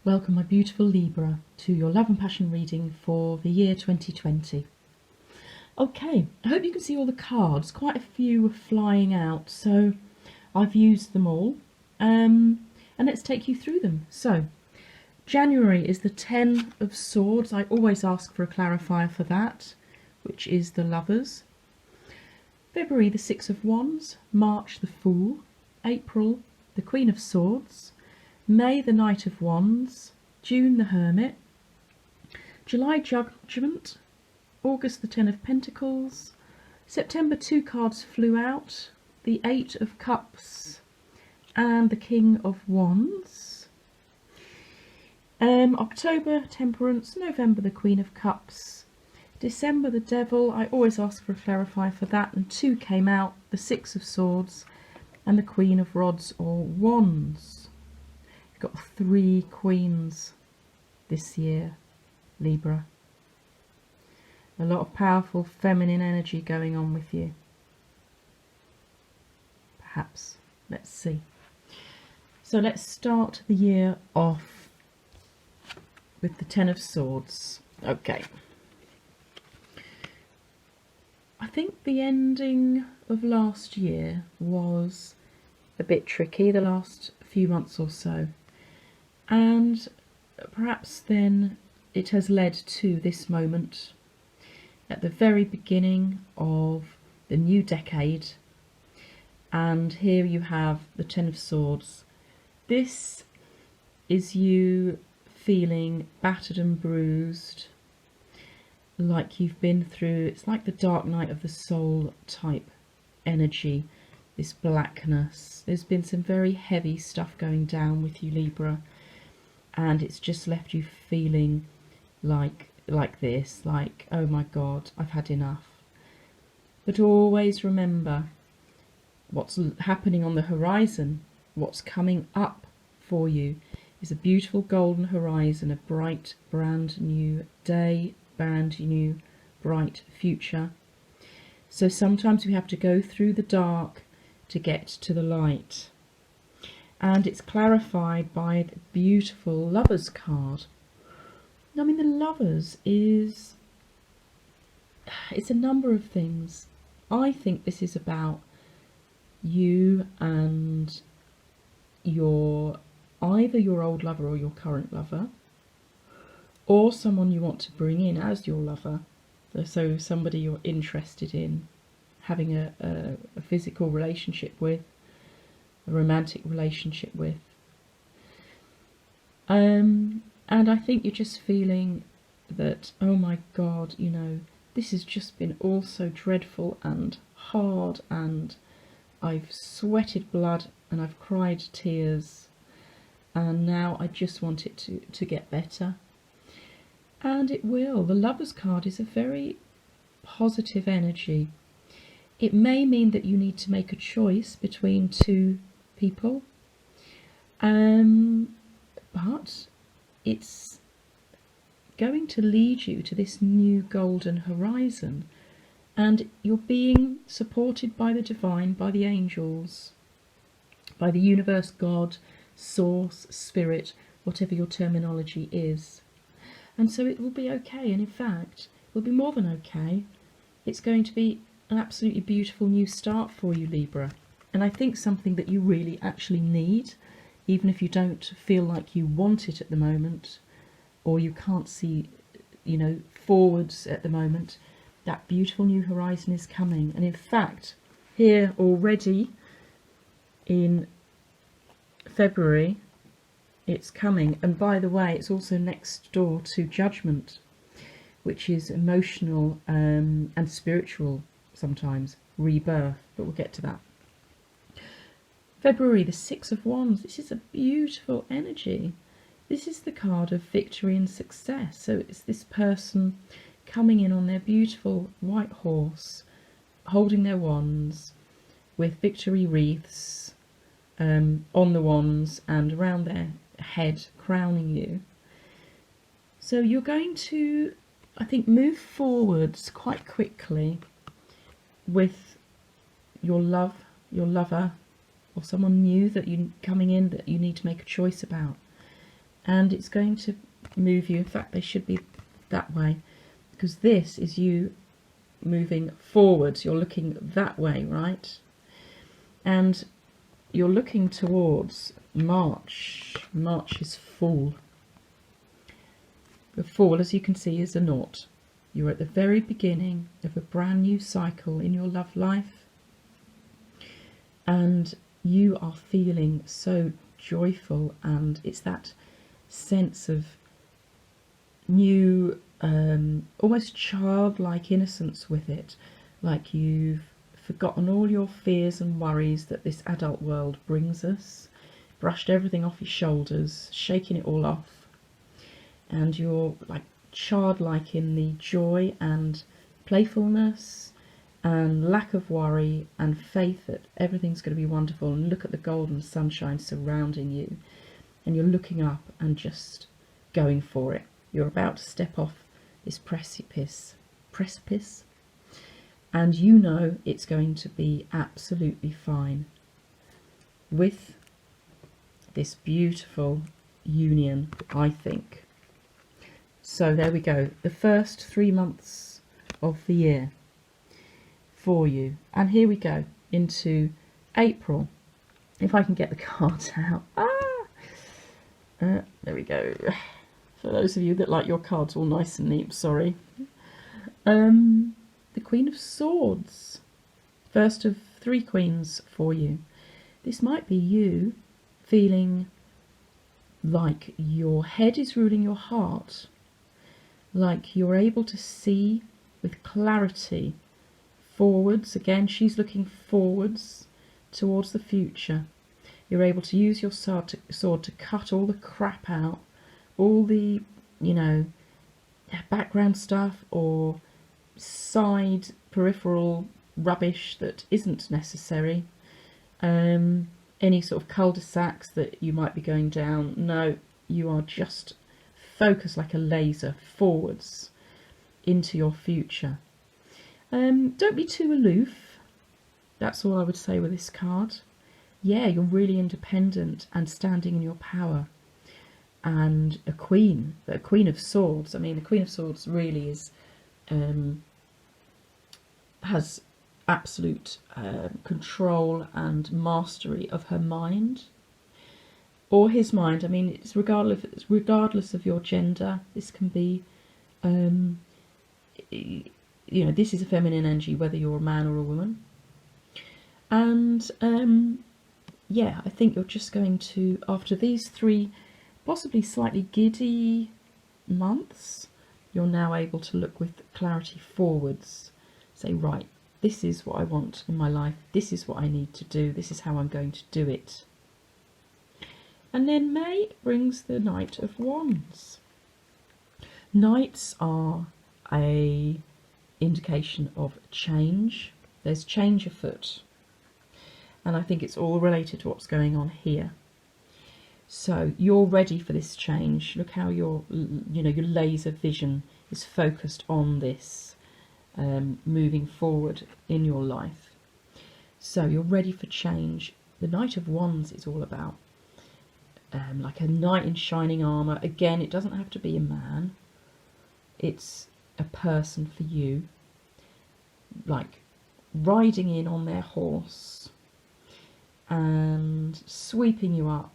Welcome, my beautiful Libra, to your love and passion reading for the year 2020. Okay, I hope you can see all the cards. Quite a few were flying out, so I've used them all. And let's take you through them. So, January is the 10 of Swords. I always ask for a clarifier for that, which is the Lovers. February, the 6 of Wands. March, the Fool. April, the Queen of Swords. May, the Knight of Wands. June, the Hermit. July, Judgment. August, the 10 of Pentacles. September, 2 cards flew out. The 8 of Cups and the King of Wands. October, Temperance. November, the Queen of Cups. December, the Devil. I always ask for a clarifier for that, and 2 came out. The 6 of Swords and the Queen of Rods or Wands. You've got 3 queens this year, Libra. A lot of powerful feminine energy going on with you. Perhaps. Let's see. So let's start the year off with the 10 of Swords. Okay. I think the ending of last year was a bit tricky, the last few months or so. And perhaps then it has led to this moment at the very beginning of the new decade. And here you have the 10 of Swords. This is you feeling battered and bruised, like you've been through, it's like the dark night of the soul type energy, this blackness. There's been some very heavy stuff going down with you, Libra, and it's just left you feeling like this, like, oh my God, I've had enough. But always remember what's happening on the horizon, what's coming up for you is a beautiful golden horizon, a bright, brand new day, brand new, bright future. So sometimes we have to go through the dark to get to the light. And it's clarified by the beautiful Lovers card. I mean, the Lovers it's a number of things. I think this is about you and either your old lover or your current lover, or someone you want to bring in as your lover. So somebody you're interested in having a physical relationship with, a romantic relationship with. And I think you're just feeling that, oh my God, you know, this has just been all so dreadful and hard, and I've sweated blood and I've cried tears, and now I just want it to get better. And it will. The Lovers card is a very positive energy. It may mean that you need to make a choice between 2 people, but it's going to lead you to this new golden horizon, and you're being supported by the divine, by the angels, by the universe, God, source, spirit, whatever your terminology is. And so it will be okay, and in fact it will be more than okay. It's going to be an absolutely beautiful new start for you, Libra, and I think something that you really actually need, even if you don't feel like you want it at the moment, or you can't see, you know, forwards at the moment. That beautiful new horizon is coming, and in fact here already in February it's coming. And by the way, it's also next door to Judgment, which is emotional and spiritual, sometimes rebirth, but we'll get to that. February, the 6 of Wands. This is a beautiful energy. This is the card of victory and success. So it's this person coming in on their beautiful white horse, holding their wands with victory wreaths on the wands and around their head, crowning you. So you're going to, I think, move forwards quite quickly with your lover, or someone new that you coming in that you need to make a choice about. and it's going to move you. In fact, they should be that way, because this is you moving forwards. You're looking that way, right? And you're looking towards March. March is full. The Fool, as you can see, is a naught. You're at the very beginning of a brand new cycle in your love life, and you are feeling so joyful, and it's that sense of new, almost childlike innocence with it, like you've forgotten all your fears and worries that this adult world brings us, brushed everything off your shoulders, shaking it all off, and you're like childlike in the joy and playfulness and lack of worry and faith that everything's going to be wonderful, and look at the golden sunshine surrounding you, and you're looking up and just going for it. You're about to step off this precipice, and you know it's going to be absolutely fine with this beautiful union, I think. So there we go, the first 3 months of the year for you. And here we go into April. If I can get the cards out. There we go. For those of you that like your cards all nice and neat, sorry. The Queen of Swords. First of 3 queens for you. This might be you feeling like your head is ruling your heart, like you're able to see with clarity forwards. Again, she's looking forwards towards the future. You're able to use your sword to cut all the crap out, all the, you know, background stuff or side peripheral rubbish that isn't necessary. Any sort of cul-de-sacs that you might be going down. No, you are just focused like a laser forwards into your future. Don't be too aloof. That's all I would say with this card. Yeah, you're really independent and standing in your power. And a Queen of Swords. I mean, the Queen of Swords really is has absolute control and mastery of her mind, or his mind. I mean, it's regardless of your gender. This can be, you know, this is a feminine energy, whether you're a man or a woman. And yeah, I think you're just going to, after these 3 possibly slightly giddy months, you're now able to look with clarity forwards. Say, right, this is what I want in my life, this is what I need to do, this is how I'm going to do it. And then May brings the Knight of Wands. Knights are a indication of change. There's change afoot, and I think it's all related to what's going on here. So you're ready for this change. Look how your laser vision is focused on this, moving forward in your life. So you're ready for change. The Knight of Wands is all about like a knight in shining armour. Again, it doesn't have to be a man. It's a person for you, like riding in on their horse and sweeping you up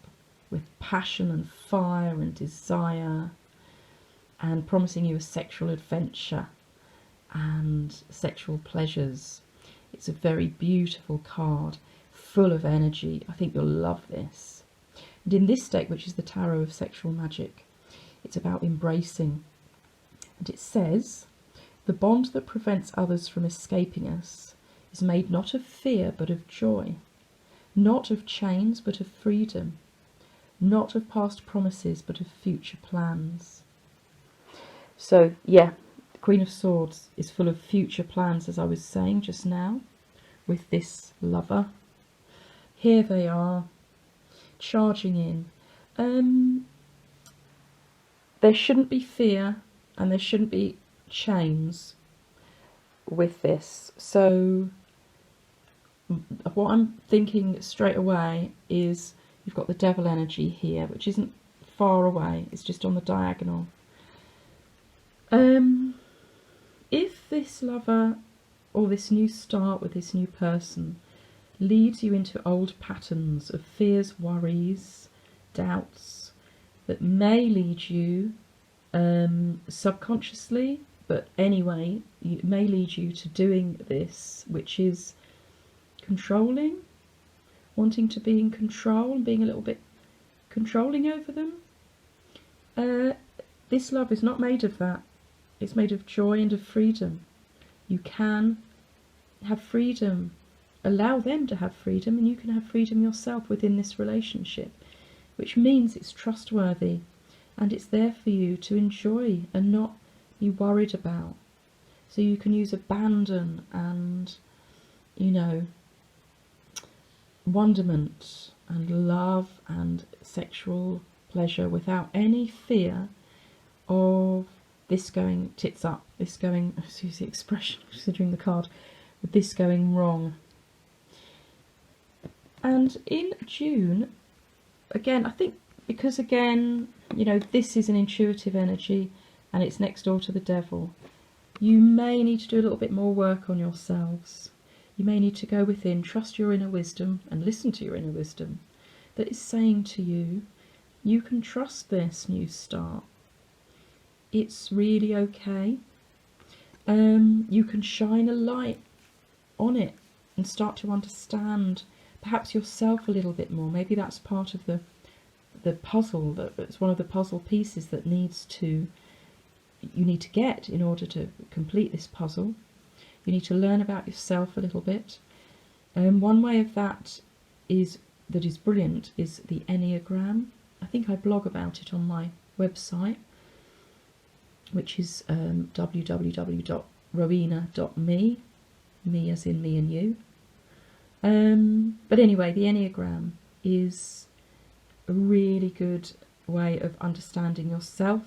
with passion and fire and desire, and promising you a sexual adventure and sexual pleasures. It's a very beautiful card, full of energy. I think you'll love this. And in this deck, which is the Tarot of Sexual Magic, it's about embracing. And it says, the bond that prevents others from escaping us is made not of fear but of joy, not of chains but of freedom, not of past promises but of future plans. So yeah, the Queen of Swords is full of future plans, as I was saying just now, with this lover. Here they are, charging in. There shouldn't be fear and there shouldn't be chains with this. So what I'm thinking straight away is you've got the devil energy here, which isn't far away, it's just on the diagonal. If this lover or this new start with this new person leads you into old patterns of fears, worries, doubts that may lead you subconsciously, but anyway, it may lead you to doing this, which is controlling, wanting to be in control and being a little bit controlling over them. This love is not made of that. It's made of joy and of freedom. You can have freedom, allow them to have freedom, and you can have freedom yourself within this relationship, which means it's trustworthy and it's there for you to enjoy and not be worried about. So you can use abandon and, wonderment and love and sexual pleasure without any fear of this going tits up, this going, excuse the expression, considering the card, with this going wrong. And in June, again, I think because again, this is an intuitive energy and it's next door to the devil, you may need to do a little bit more work on yourselves. You may need to go within, trust your inner wisdom and listen to your inner wisdom that is saying to you, you can trust this new start. It's really okay. You can shine a light on it and start to understand perhaps yourself a little bit more. Maybe that's part of the puzzle, that's one of the puzzle pieces that you need to get in order to complete this puzzle. You need to learn about yourself a little bit. One way of that is brilliant is the Enneagram. I think I blog about it on my website, which is www.rowena.me, me as in me and you. But anyway, the Enneagram is a really good way of understanding yourself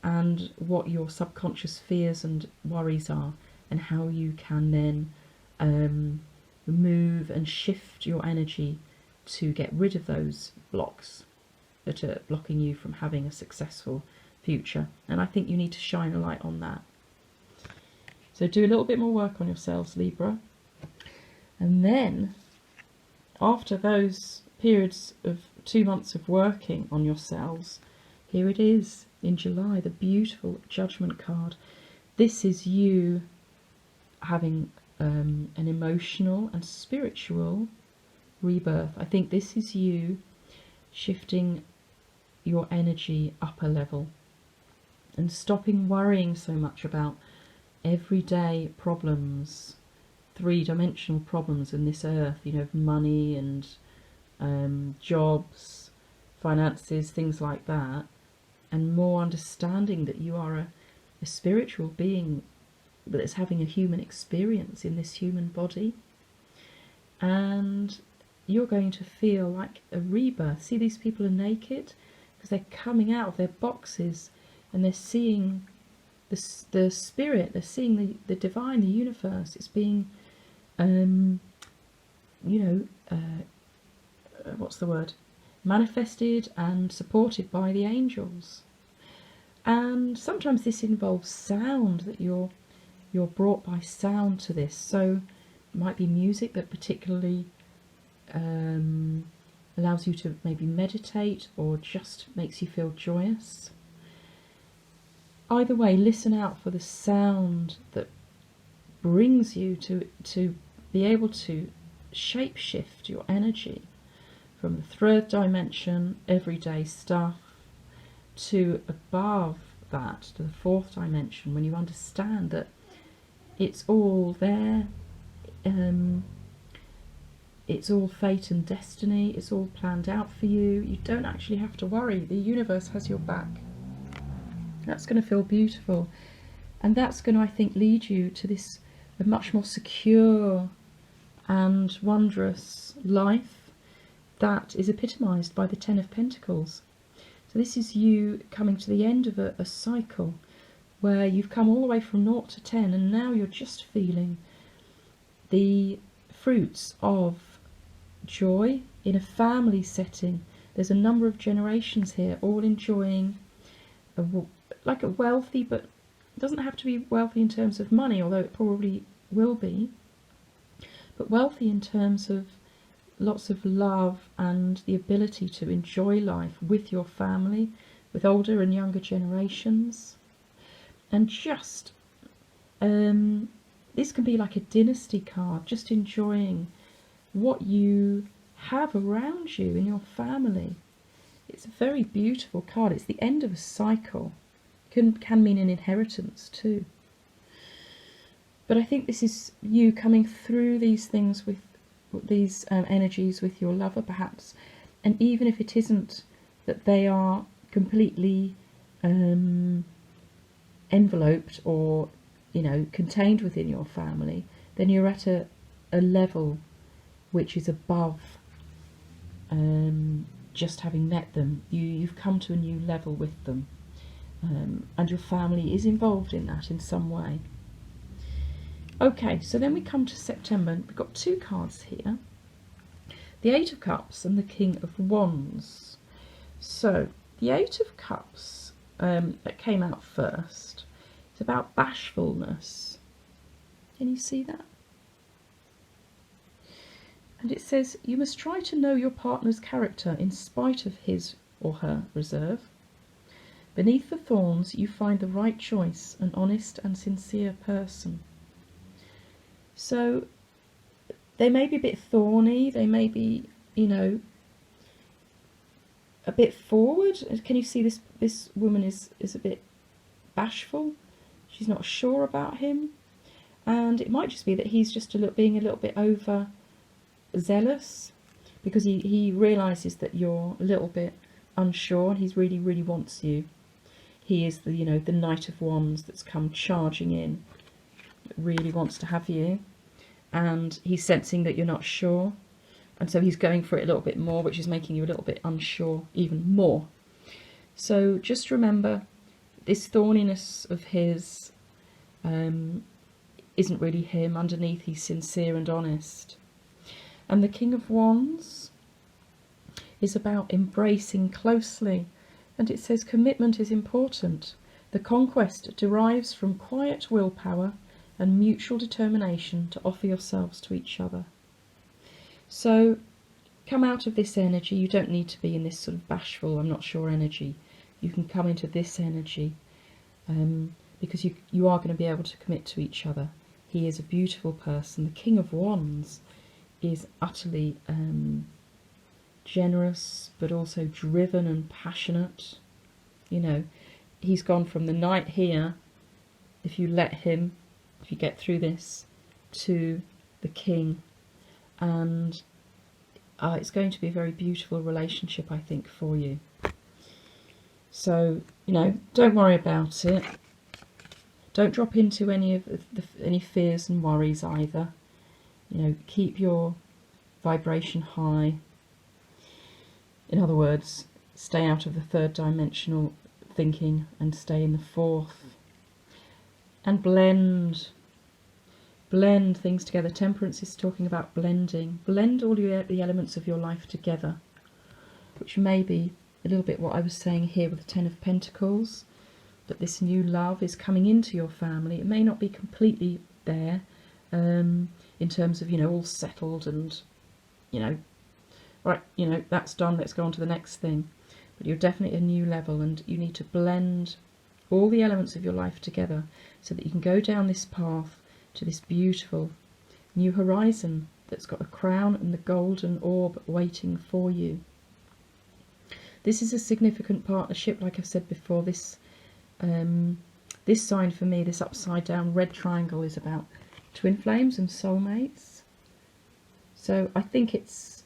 and what your subconscious fears and worries are, and how you can then move and shift your energy to get rid of those blocks that are blocking you from having a successful future. And I think you need to shine a light on that. So do a little bit more work on yourselves, Libra. And then, after those periods of 2 months of working on yourselves, here it is in July, the beautiful Judgment card. This is you having an emotional and spiritual rebirth. I think this is you shifting your energy up a level and stopping worrying so much about everyday problems, three-dimensional problems in this earth, money and jobs, finances, things like that, and more understanding that you are a spiritual being that's having a human experience in this human body, and you're going to feel like a rebirth. See, these people are naked because they're coming out of their boxes and they're seeing the spirit, they're seeing the divine, the universe. It's being manifested and supported by the angels. And sometimes this involves sound, that you're brought by sound to this. So it might be music that particularly allows you to maybe meditate or just makes you feel joyous. Either way, listen out for the sound that brings you to be able to shape-shift your energy from the third dimension, everyday stuff, to above that, to the fourth dimension, when you understand that it's all there, it's all fate and destiny, it's all planned out for you. You don't actually have to worry. The universe has your back. That's going to feel beautiful, and that's going to, I think, lead you to this a much more secure and wondrous life that is epitomised by the Ten of Pentacles. So this is you coming to the end of a cycle where you've come all the way from 0 to 10, and now you're just feeling the fruits of joy in a family setting there's a number of generations here all enjoying like a wealthy, but it doesn't have to be wealthy in terms of money, although it probably will be, but wealthy in terms of lots of love and the ability to enjoy life with your family, with older and younger generations. And just this can be like a dynasty card, just enjoying what you have around you in your family. It's a very beautiful card. It's the end of a cycle. Can mean an inheritance too. But I think this is you coming through these things with these energies with your lover perhaps, and even if it isn't that they are completely enveloped or contained within your family, then you're at a level which is above just having met them. You've come to a new level with them, and your family is involved in that in some way. Okay, so then we come to September. We've got two cards here, the Eight of Cups and the King of Wands. So the Eight of Cups that came out first, it's about bashfulness. Can you see that? And it says, you must try to know your partner's character in spite of his or her reserve. Beneath the thorns you find the right choice, an honest and sincere person. So they may be a bit thorny, they may be, a bit forward. Can you see this woman is a bit bashful? She's not sure about him. And it might just be that he's just being a little bit over zealous, because he realises that you're a little bit unsure and he really, really wants you. He is the Knight of Wands that's come charging in, really wants to have you, and he's sensing that you're not sure, and so he's going for it a little bit more, which is making you a little bit unsure even more. So just remember, this thorniness of his isn't really him. Underneath he's sincere and honest. And the King of Wands is about embracing closely, and it says commitment is important. The conquest derives from quiet willpower and mutual determination to offer yourselves to each other. So come out of this energy. You don't need to be in this sort of bashful, I'm not sure energy. You can come into this energy because you are going to be able to commit to each other. He is a beautiful person. The King of Wands is utterly generous, but also driven and passionate. He's gone from the Knight here, if you let him, if you get through this, to the King, and it's going to be a very beautiful relationship, I think, for you. So don't worry about it. Don't drop into any fears and worries either. Keep your vibration high. In other words, stay out of the third dimensional thinking and stay in the fourth. And blend things together. Temperance is talking about blending. Blend all the elements of your life together, which may be a little bit what I was saying here with the Ten of Pentacles, that this new love is coming into your family. It may not be completely there in terms of all settled and right, that's done, let's go on to the next thing. But you're definitely at a new level, and you need to blend all the elements of your life together so that you can go down this path to this beautiful new horizon that's got a crown and the golden orb waiting for you. This is a significant partnership, like I've said before. This sign for me, this upside down red triangle, is about twin flames and soulmates. So I think it's,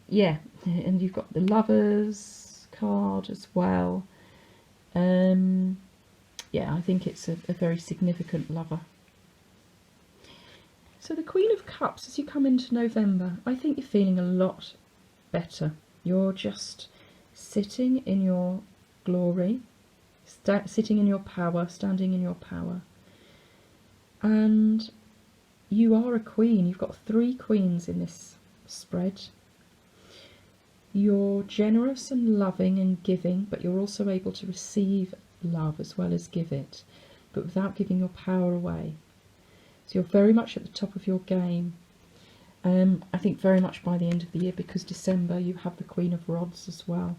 yeah, and you've got the Lovers card as well. Yeah, I think it's a very significant lover. So the Queen of Cups, as you come into November, I think you're feeling a lot better. You're just sitting in your glory, sitting in your power, standing in your power. And you are a queen. You've got 3 queens in this spread. You're generous and loving and giving, but you're also able to receive love as well as give it, but without giving your power away. So you're very much at the top of your game. I think very much by the end of the year, because December you have the Queen of Rods as well.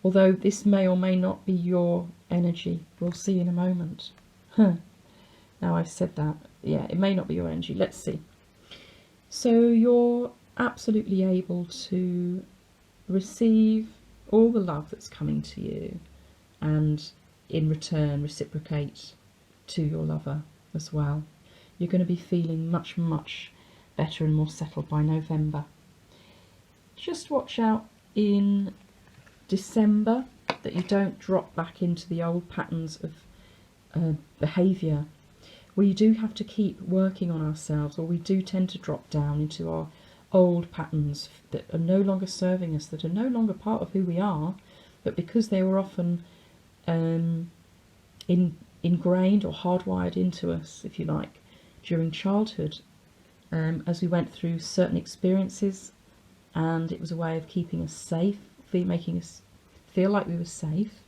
Although this may or may not be your energy. We'll see in a moment. Now I've said that. Yeah, it may not be your energy. Let's see. So you're absolutely able to receive all the love that's coming to you, and in return reciprocate to your lover as well. You're going to be feeling much, much better and more settled by November. Just watch out in December that you don't drop back into the old patterns of behaviour. We do have to keep working on ourselves, or we do tend to drop down into our old patterns that are no longer serving us, that are no longer part of who we are, but because they were often ingrained or hardwired into us, if you like, during childhood, as we went through certain experiences, and it was a way of keeping us safe, making us feel like we were safe.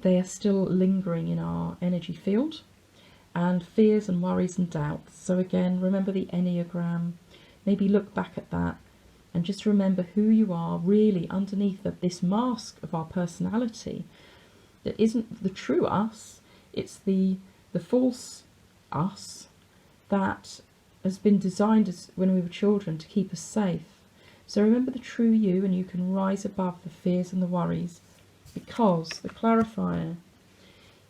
They are still lingering in our energy field, and fears and worries and doubts. So again, remember the Enneagram, maybe look back at that and just remember who you are really underneath this mask of our personality that isn't the true us. It's the false us that has been designed as when we were children to keep us safe. So remember the true you, and you can rise above the fears and the worries, because the clarifier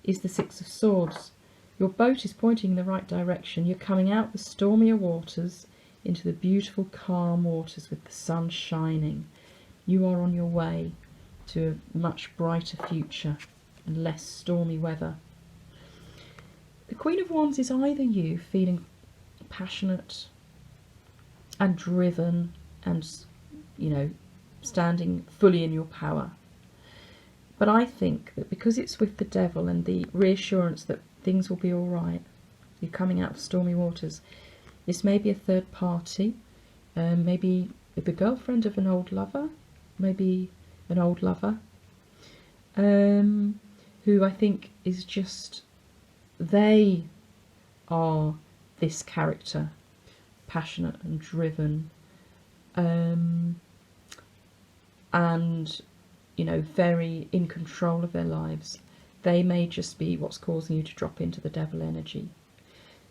is the Six of Swords. Your boat is pointing in the right direction. You're coming out the stormier waters into the beautiful calm waters with the sun shining. You are on your way to a much brighter future and less stormy weather. The Queen of Wands is either you feeling passionate and driven and, you know, standing fully in your power. But I think that because it's with the devil and the reassurance that things will be all right, you're coming out of stormy waters, this may be a third party, maybe the girlfriend of an old lover, maybe an old lover, who I think is just, they are this character, passionate and driven, and, you know, very in control of their lives. They may just be what's causing you to drop into the devil energy.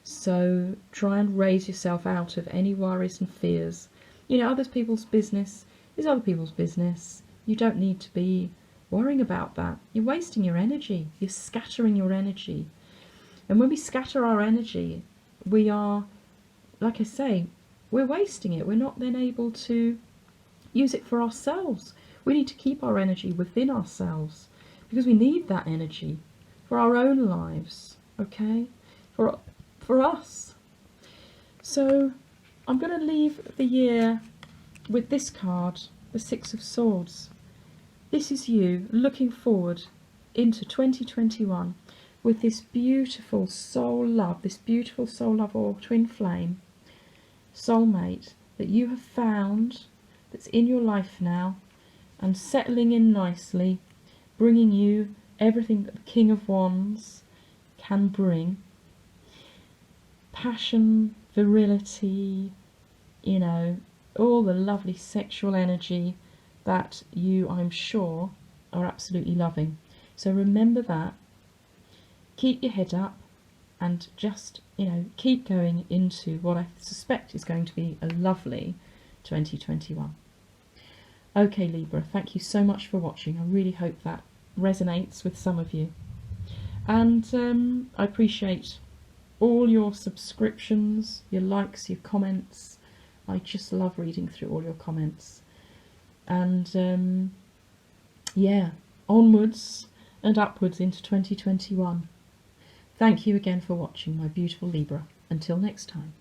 So try and raise yourself out of any worries and fears. You know, other people's business is other people's business. You don't need to be worrying about that. You're wasting your energy. You're scattering your energy. And when we scatter our energy, we are, like I say, we're wasting it. We're not then able to use it for ourselves. We need to keep our energy within ourselves, because we need that energy for our own lives, okay? For us. So I'm going to leave the year with this card, the Six of Swords. This is you looking forward into 2021 with this beautiful soul love, or twin flame, soulmate that you have found, that's in your life now and settling in nicely, bringing you everything that the King of Wands can bring. Passion, virility, you know, all the lovely sexual energy that you, I'm sure, are absolutely loving. So remember that. Keep your head up and just, you know, keep going into what I suspect is going to be a lovely 2021. Okay, Libra, thank you so much for watching. I really hope that resonates with some of you. And I appreciate all your subscriptions, your likes, your comments. I just love reading through all your comments. And yeah, onwards and upwards into 2021. Thank you again for watching, my beautiful Libra. Until next time.